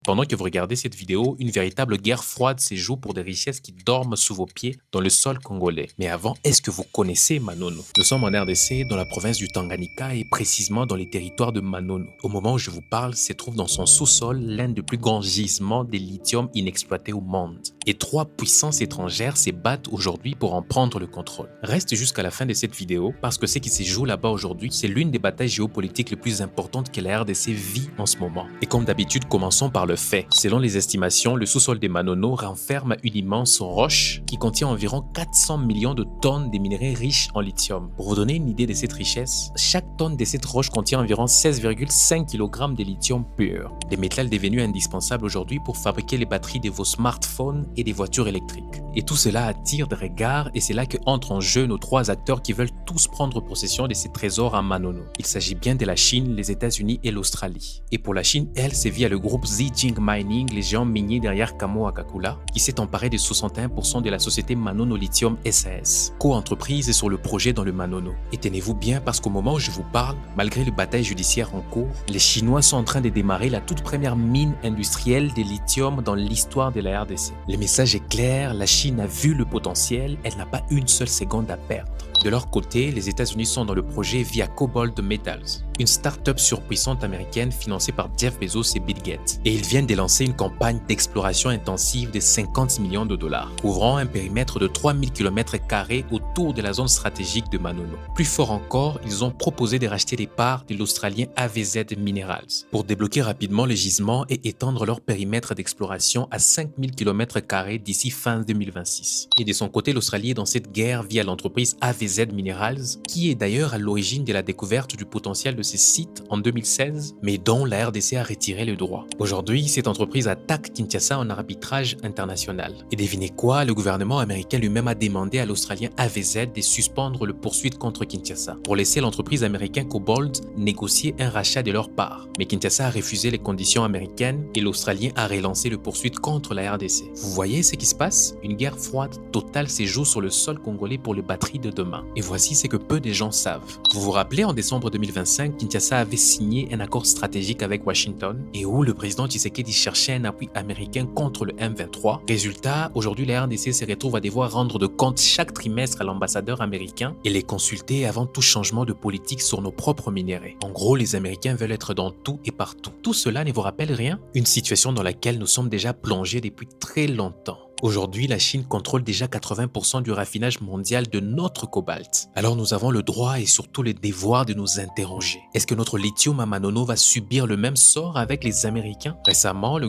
Pendant que vous regardez cette vidéo, une véritable guerre froide s'éjoue pour des richesses qui dorment sous vos pieds dans le sol congolais. Mais avant, est-ce que vous connaissez Manono? Nous sommes en RDC, dans la province du Tanganyika et précisément dans les territoires de Manono. Au moment où je vous parle, se trouve dans son sous-sol l'un des plus grands gisements de lithium inexploités au monde. Et 3 puissances étrangères se battent aujourd'hui pour en prendre le contrôle. Reste jusqu'à la fin de cette vidéo parce que ce qui se joue là-bas aujourd'hui, c'est l'une des batailles géopolitiques les plus importantes que la RDC vit en ce moment. Et comme d'habitude, commençons par le fait. Selon les estimations, le sous-sol des Manono renferme une immense roche qui contient environ 400 millions de tonnes de minerais riches en lithium. Pour vous donner une idée de cette richesse, chaque tonne de cette roche contient environ 16,5 kg de lithium pur, des métals devenus indispensables aujourd'hui pour fabriquer les batteries de vos smartphones et des voitures électriques. Et tout cela attire des regards et c'est là que entrent en jeu nos 3 acteurs qui veulent tous prendre possession de ces trésors à Manono. Il s'agit bien de la Chine, les États-Unis et l'Australie. Et pour la Chine, elle, c'est via le groupe Zijin Mining, les géants miniers derrière Kamoa-Kakula, qui s'est emparé de 61% de la société Manono Lithium SAS, co-entreprise sur le projet dans le Manono. Et tenez-vous bien parce qu'au moment où je vous parle, malgré le bataille judiciaire en cours, les Chinois sont en train de démarrer la toute première mine industrielle de lithium dans l'histoire de la RDC. Le message est clair, la Chine a vu le potentiel, elle n'a pas une seule seconde à perdre. De leur côté, les États-Unis sont dans le projet via Cobalt Metals, une start-up surpuissante américaine financée par Jeff Bezos et Bill Gates. Et ils viennent de lancer une campagne d'exploration intensive de 50 millions de dollars, couvrant un périmètre de 3000 km² autour de la zone stratégique de Manono. Plus fort encore, ils ont proposé de racheter les parts de l'Australien AVZ Minerals pour débloquer rapidement le gisement et étendre leur périmètre d'exploration à 5000 km² d'ici fin 2026. Et de son côté, l'Australie est dans cette guerre via l'entreprise AVZ Minerals, qui est d'ailleurs à l'origine de la découverte du potentiel de ces sites en 2016, mais dont la RDC a retiré le droit. Aujourd'hui, cette entreprise attaque Kinshasa en arbitrage international. Et devinez quoi, le gouvernement américain lui-même a demandé à l'Australien AVZ de suspendre le poursuite contre Kinshasa, pour laisser l'entreprise américaine Cobalt négocier un rachat de leur part. Mais Kinshasa a refusé les conditions américaines et l'Australien a relancé le poursuite contre la RDC. Vous voyez ce qui se passe? Une guerre froide totale se joue sur le sol congolais pour les batteries de demain. Et voici ce que peu de gens savent. Vous vous rappelez, en décembre 2025, Kinshasa avait signé un accord stratégique avec Washington et où le président Tshisekedi cherchait un appui américain contre le M23. Résultat, aujourd'hui la RDC se retrouve à devoir rendre de compte chaque trimestre à l'ambassadeur américain et les consulter avant tout changement de politique sur nos propres minéraux. En gros, les Américains veulent être dans tout et partout. Tout cela ne vous rappelle rien? Une situation dans laquelle nous sommes déjà plongés depuis très longtemps. Aujourd'hui, la Chine contrôle déjà 80% du raffinage mondial de notre cobalt. Alors nous avons le droit et surtout le devoir de nous interroger. Est-ce que notre lithium à Manono va subir le même sort avec les Américains? Récemment, le